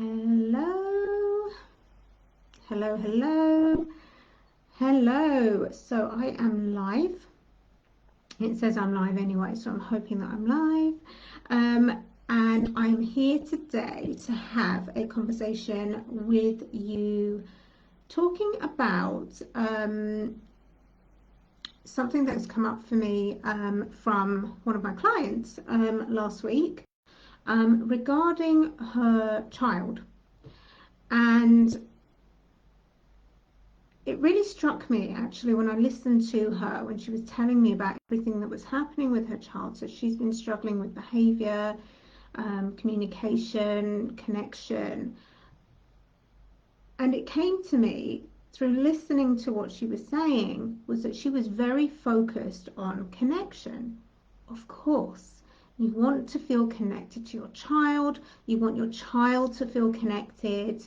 Hello, hello. So I am live. It says I'm live anyway, so I'm hoping that I'm live. And I'm here today to have a conversation with you, talking about something that's come up for me from one of my clients last week regarding her child. And it really struck me actually when I listened to her when she was telling me about everything that was happening with her child. So she's been struggling with behavior, communication, connection. And it came to me through listening to what she was saying was that she was very focused on connection. Of course, you want to feel connected to your child. You want your child to feel connected.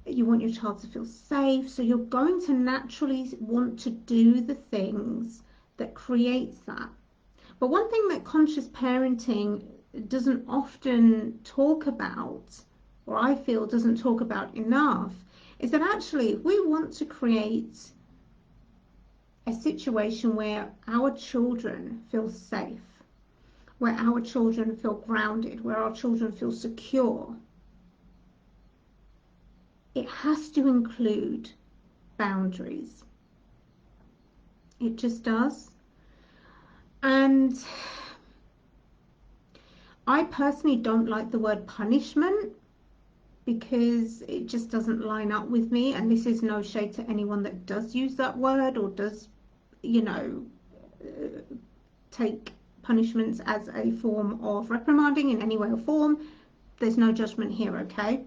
You want your child to feel safe, so you're going to naturally want to do the things that creates that. But one thing that conscious parenting doesn't often talk about, or I feel doesn't talk about enough, is that actually we want to create a situation where our children feel safe, where our children feel grounded, where our children feel secure. It has to include boundaries. It just does. And I personally don't like the word punishment because it just doesn't line up with me. And this is no shade to anyone that does use that word or does, take punishments as a form of reprimanding in any way or form. There's no judgment here, okay?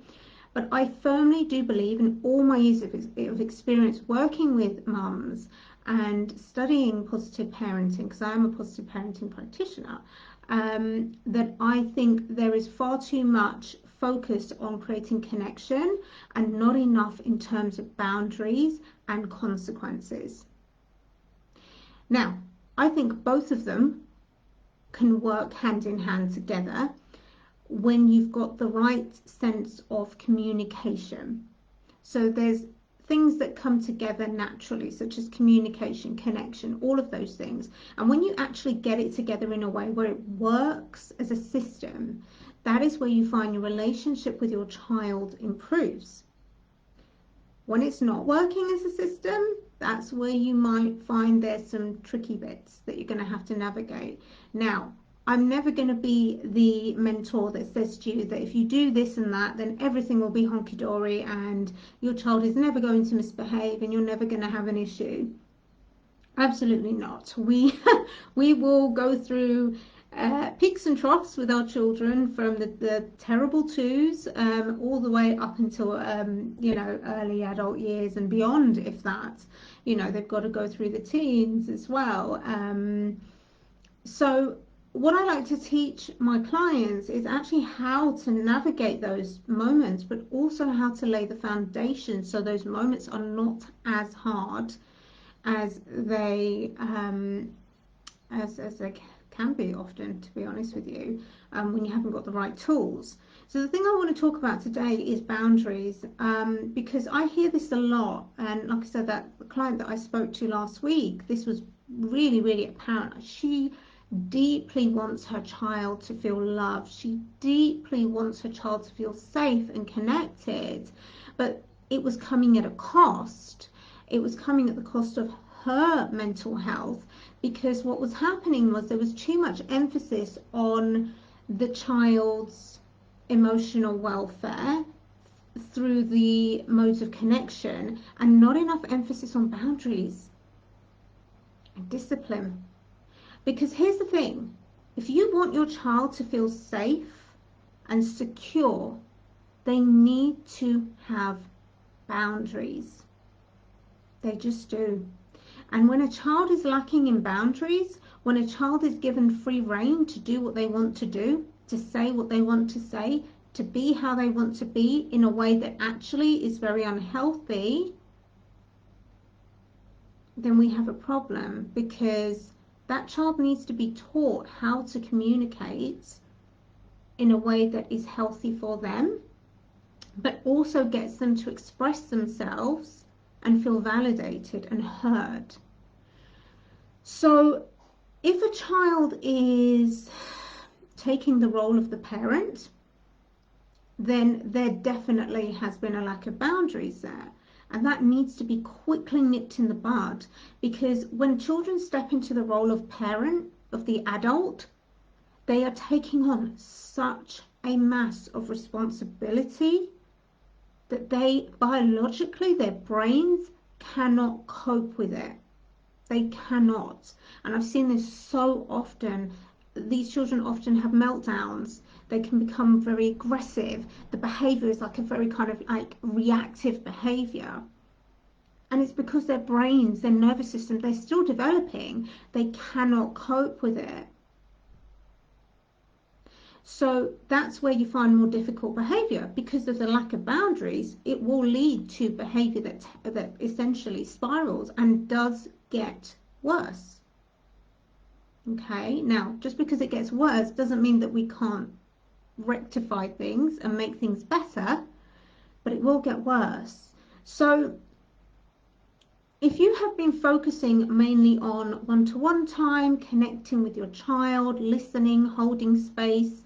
But I firmly do believe, in all my years of experience working with mums and studying positive parenting, because I am a positive parenting practitioner, that I think there is far too much focus on creating connection and not enough in terms of boundaries and consequences. Now, I think both of them can work hand in hand together when you've got the right sense of communication. So there's things that come together naturally, such as communication, connection, all of those things. And when you actually get it together in a way where it works as a system, that is where you find your relationship with your child improves. When it's not working as a system, that's where you might find there's some tricky bits that you're going to have to navigate. Now, I'm never going to be the mentor that says to you that if you do this and that, then everything will be honky-dory and your child is never going to misbehave and you're never going to have an issue. Absolutely not. We will go through peaks and troughs with our children from the terrible twos all the way up until early adult years and beyond, if that. They've got to go through the teens as well. So what I like to teach my clients is actually how to navigate those moments, but also how to lay the foundation so those moments are not as hard as they as they can be often, to be honest with you, when you haven't got the right tools. So the thing I want to talk about today is boundaries, because I hear this a lot, and like I said, that the client that I spoke to last week, this was really, really apparent. She deeply wants her child to feel loved. She deeply wants her child to feel safe and connected, but it was coming at a cost. It was coming at the cost of her mental health, because what was happening was there was too much emphasis on the child's emotional welfare through the modes of connection and not enough emphasis on boundaries and discipline. Because here's the thing, if you want your child to feel safe and secure, they need to have boundaries. They just do. And when a child is lacking in boundaries, when a child is given free rein to do what they want to do, to say what they want to say, to be how they want to be in a way that actually is very unhealthy, then we have a problem, because that child needs to be taught how to communicate in a way that is healthy for them but also gets them to express themselves and feel validated and heard. So if a child is taking the role of the parent, then there definitely has been a lack of boundaries there. And that needs to be quickly nipped in the bud, because when children step into the role of parent, of the adult, they are taking on such a mass of responsibility that they, biologically, their brains cannot cope with it. They cannot. And I've seen this so often. These children often have meltdowns. They can become very aggressive. The behavior is like a very kind of like reactive behavior. And it's because their brains, their nervous system, they're still developing. They cannot cope with it. So that's where you find more difficult behavior. Because of the lack of boundaries, it will lead to behavior that essentially spirals and does get worse. Okay, now just because it gets worse doesn't mean that we can't rectify things and make things better, but it will get worse. So if you have been focusing mainly on one-to-one time, connecting with your child, listening, holding space,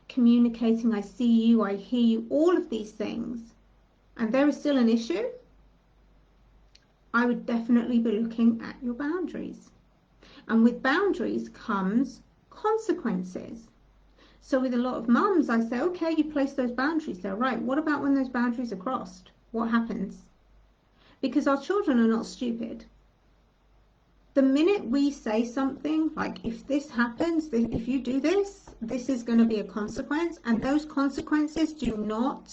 communicating, I see you, I hear you, all of these things, and there is still an issue, I would definitely be looking at your boundaries. And with boundaries comes consequences. So with a lot of mums, I say, okay, you place those boundaries there, right? What about when those boundaries are crossed? What happens? Because our children are not stupid. The minute we say something like, if this happens, if you do this, this is going to be a consequence, and those consequences do not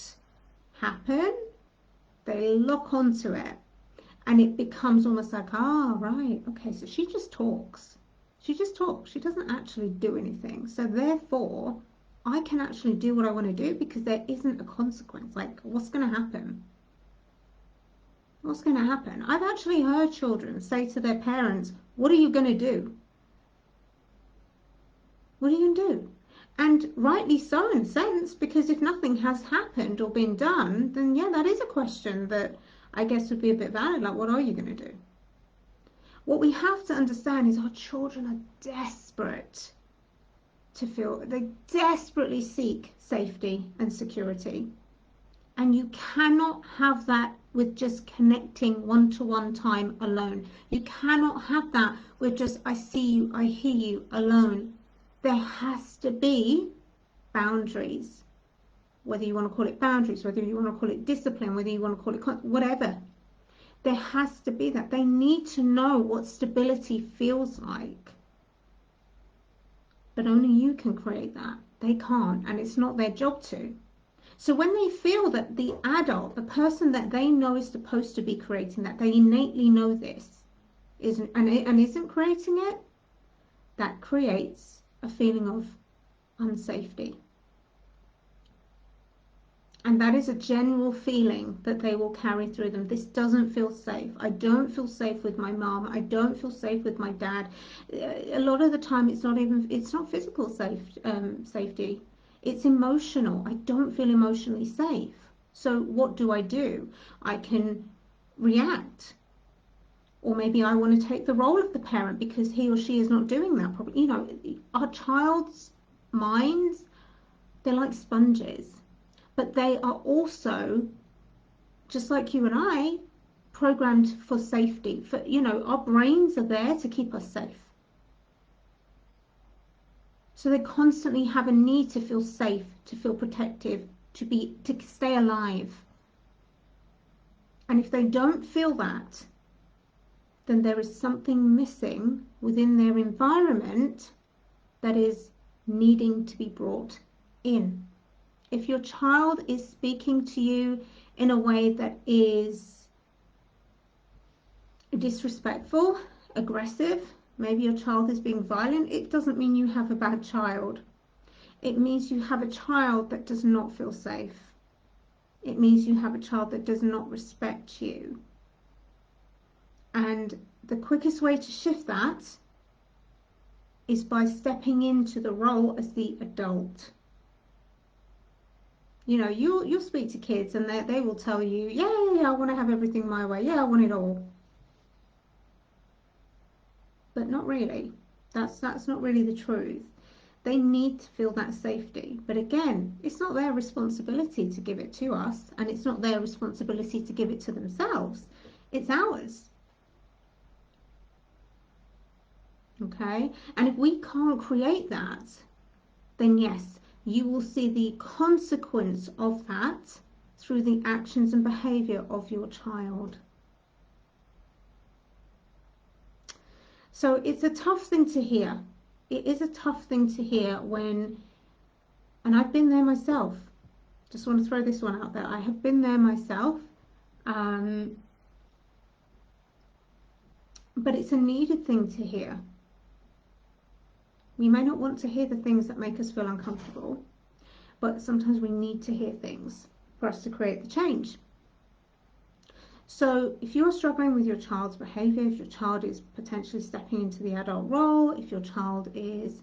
happen, they lock onto it. And it becomes almost like, ah, right, okay, so she just talks. She just talks. She doesn't actually do anything. So therefore, I can actually do what I want to do because there isn't a consequence. Like, what's going to happen? What's going to happen? I've actually heard children say to their parents, what are you going to do? What are you going to do? And rightly so in a sense, because if nothing has happened or been done, then yeah, that is a question that I guess would be a bit valid. Like, what are you going to do? What we have to understand is our children are desperate to feel, they desperately seek safety and security. And you cannot have that with just connecting one-to-one time alone. You cannot have that with just, I see you, I hear you alone. There has to be boundaries. Whether you want to call it boundaries, whether you want to call it discipline, whether you want to call it whatever. There has to be that. They need to know what stability feels like. But only you can create that. They can't, and it's not their job to. So when they feel that the adult, the person that they know is supposed to be creating that, they innately know this, isn't creating it, that creates a feeling of unsafety. And that is a general feeling that they will carry through them. This doesn't feel safe. I don't feel safe with my mom. I don't feel safe with my dad. A lot of the time, it's not physical safety. It's emotional. I don't feel emotionally safe. So what do? I can react. Or maybe I want to take the role of the parent because he or she is not doing that. Probably, our child's minds, they're like sponges. But they are also, just like you and I, programmed for safety. Our brains are there to keep us safe. So they constantly have a need to feel safe, to feel protective, to stay alive. And if they don't feel that, then there is something missing within their environment that is needing to be brought in. If your child is speaking to you in a way that is disrespectful, aggressive, maybe your child is being violent, it doesn't mean you have a bad child. It means you have a child that does not feel safe. It means you have a child that does not respect you. And the quickest way to shift that is by stepping into the role as the adult. You know, you'll speak to kids and they will tell you, yeah, I want to have everything my way. Yeah, I want it all. But not really. That's not really the truth. They need to feel that safety. But again, it's not their responsibility to give it to us, and it's not their responsibility to give it to themselves. It's ours. Okay? And if we can't create that, then yes, you will see the consequence of that through the actions and behavior of your child. So it's a tough thing to hear. It is a tough thing to hear when, and I've been there myself. Just want to throw this one out there. I have been there myself. Um, but it's a needed thing to hear. We may not want to hear the things that make us feel uncomfortable, but sometimes we need to hear things for us to create the change. So if you're struggling with your child's behavior, if your child is potentially stepping into the adult role, if your child is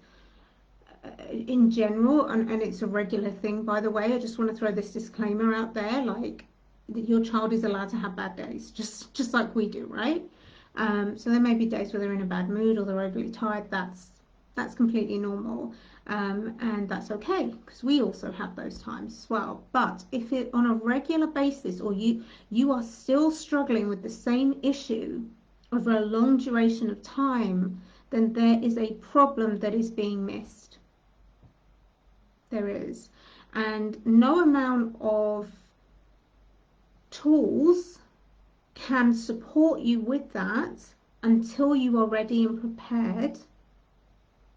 in general, and it's a regular thing, by the way, I just want to throw this disclaimer out there, like your child is allowed to have bad days, just like we do, right? So there may be days where they're in a bad mood or they're overly tired. That's completely normal, and that's okay, because we also have those times as well. But if it on a regular basis, or you are still struggling with the same issue over a long duration of time, then there is a problem that is being missed. There is. And no amount of tools can support you with that until you are ready and prepared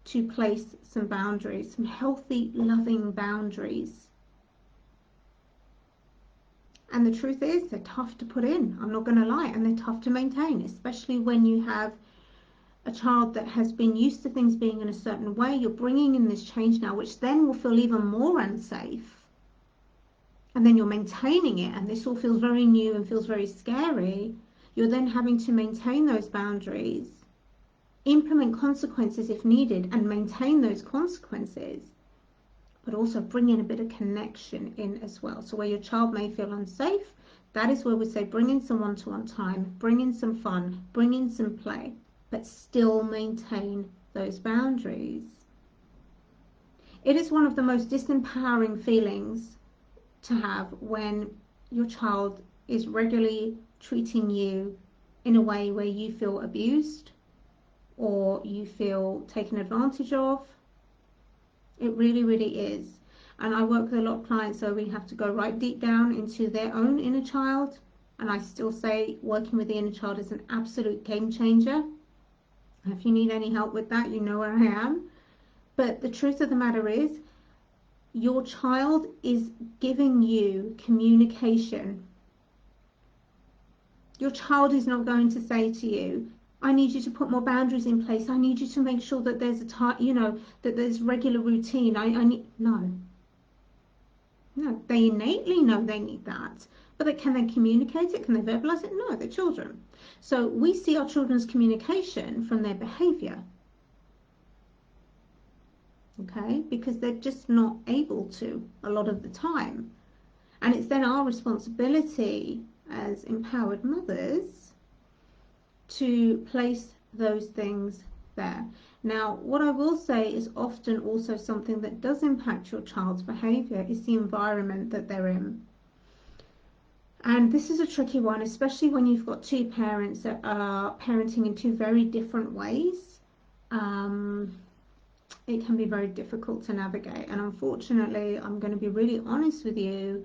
to place some boundaries, some healthy, loving boundaries. And the truth is, they're tough to put in, I'm not going to lie, and they're tough to maintain, especially when you have a child that has been used to things being in a certain way. You're bringing in this change now, which then will feel even more unsafe. And then you're maintaining it, and this all feels very new and feels very scary. You're then having to maintain those boundaries, implement consequences if needed, and maintain those consequences, but also bring in a bit of connection in as well. So where your child may feel unsafe, that is where we say bring in some one-to-one time, bring in some fun, bring in some play, but still maintain those boundaries. It is one of the most disempowering feelings to have when your child is regularly treating you in a way where you feel abused or you feel taken advantage of. It really, really is. And I work with a lot of clients, so we have to go right deep down into their own inner child. And I still say working with the inner child is an absolute game changer. If you need any help with that, you know where I am. But the truth of the matter is, your child is giving you communication. Your child is not going to say to you, I need you to put more boundaries in place. I need you to make sure that there's a time, that there's regular routine. I need, no. They innately know they need that. But can they communicate it? Can they verbalize it? No, they're children. So we see our children's communication from their behavior. Okay, because they're just not able to a lot of the time. And it's then our responsibility as empowered mothers to place those things there. Now, what I will say is often also something that does impact your child's behavior is the environment that they're in. And this is a tricky one, especially when you've got two parents that are parenting in two very different ways. It can be very difficult to navigate. And unfortunately, I'm going to be really honest with you,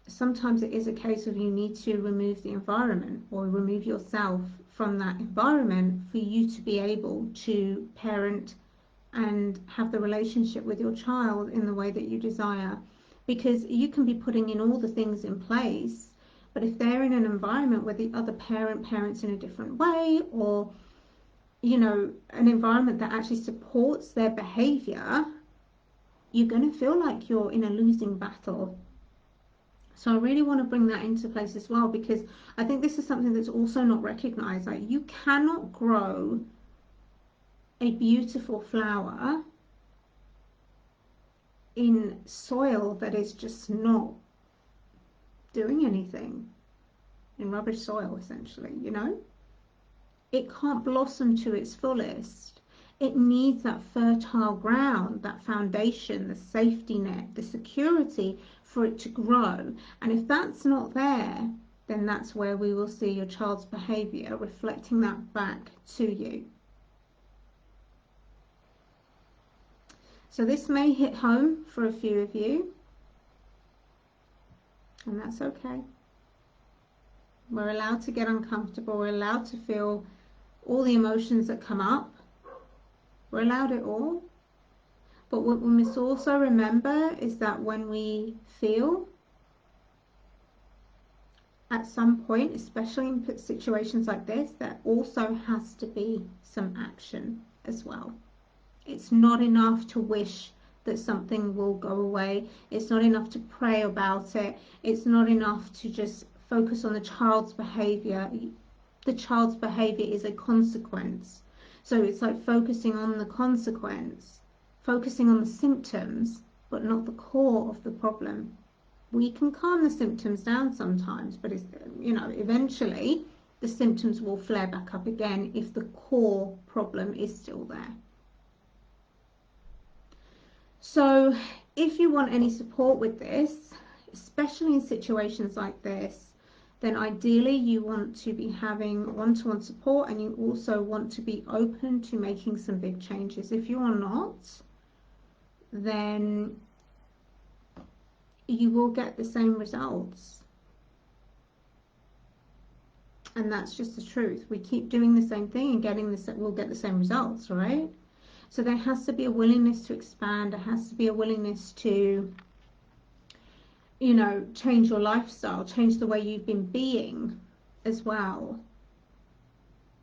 sometimes it is a case of you need to remove the environment or remove yourself from that environment for you to be able to parent and have the relationship with your child in the way that you desire. Because you can be putting in all the things in place, but if they're in an environment where the other parent parents in a different way, or an environment that actually supports their behavior, you're going to feel like you're in a losing battle. So I really want to bring that into place as well, because I think this is something that's also not recognized. Like, you cannot grow a beautiful flower in soil that is just not doing anything, in rubbish soil essentially, you know? It can't blossom to its fullest. It needs that fertile ground, that foundation, the safety net, the security for it to grow. And if that's not there, then that's where we will see your child's behaviour reflecting that back to you. So this may hit home for a few of you, and that's okay. We're allowed to get uncomfortable. We're allowed to feel all the emotions that come up. We're allowed it all. But what we must also remember is that when we feel, at some point, especially in situations like this, there also has to be some action as well. It's not enough to wish that something will go away. It's not enough to pray about it. It's not enough to just focus on the child's behavior. The child's behavior is a consequence. So it's like focusing on the consequence, focusing on the symptoms, but not the core of the problem. We can calm the symptoms down sometimes, but it's, you know, eventually the symptoms will flare back up again if the core problem is still there. So if you want any support with this, especially in situations like this, then ideally you want to be having one-to-one support, and you also want to be open to making some big changes. If you are not, then you will get the same results. And that's just the truth. We keep doing the same thing and we'll get the same results, right? So there has to be a willingness to expand. There has to be a willingness to, you know, change your lifestyle, change the way you've been being as well.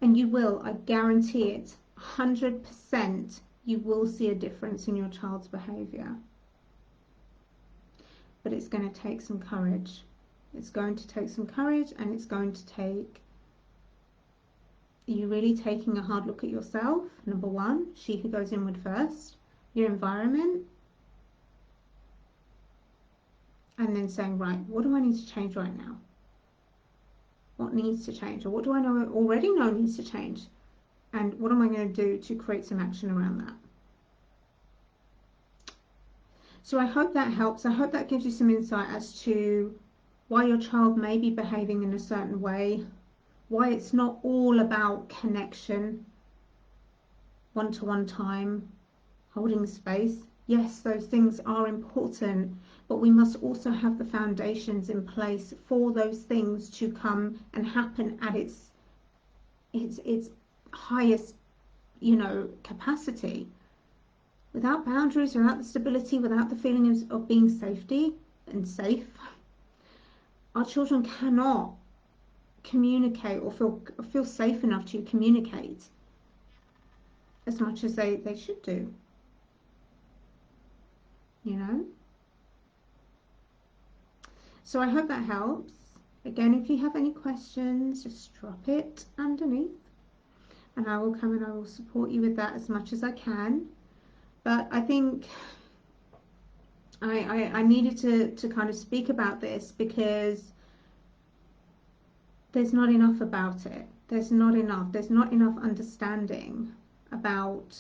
And you will, I guarantee it, 100% you will see a difference in your child's behavior. But it's going to take some courage. It's going to take some courage, and it's going to take you really taking a hard look at yourself, number one, she who goes inward first, your environment, and then saying, right, what do I need to change right now? What needs to change? Or what do I already know needs to change? And what am I going to do to create some action around that? So I hope that helps. I hope that gives you some insight as to why your child may be behaving in a certain way, why it's not all about connection, one-to-one time, holding space. Yes, those things are important, but we must also have the foundations in place for those things to come and happen at its highest, you know, capacity. Without boundaries, without the stability, without the feeling of being safety and safe, our children cannot communicate or feel safe enough to communicate as much as they should do, you know. So I hope that helps. Again, if you have any questions, just drop it underneath and I will come and I will support you with that as much as I can. But I think I needed to kind of speak about this because there's not enough about it. There's not enough understanding about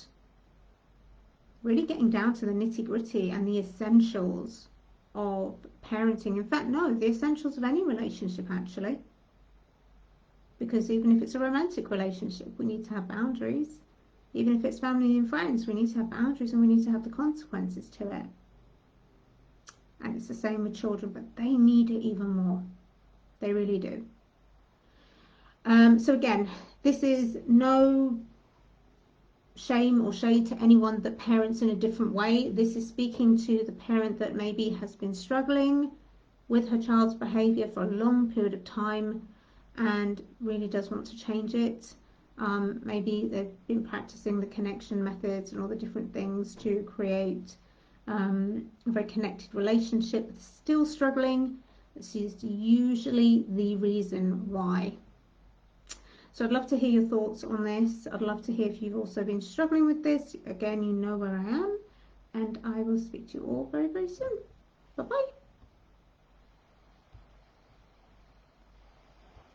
really getting down to the nitty-gritty and the essentials of parenting. In fact, no, the essentials of any relationship, actually. Because even if it's a romantic relationship, we need to have boundaries. Even if it's family and friends, we need to have boundaries and we need to have the consequences to it. And it's the same with children, but they need it even more. They really do. So again, this is no shame or shade to anyone that parents in a different way. This is speaking to the parent that maybe has been struggling with her child's behavior for a long period of time and really does want to change it. Maybe they've been practicing the connection methods and all the different things to create a very connected relationship, but still struggling. This is usually the reason why. So I'd love to hear your thoughts on this. I'd love to hear if you've also been struggling with this. Again, you know where I am. and I will speak to you all very, very soon. Bye bye.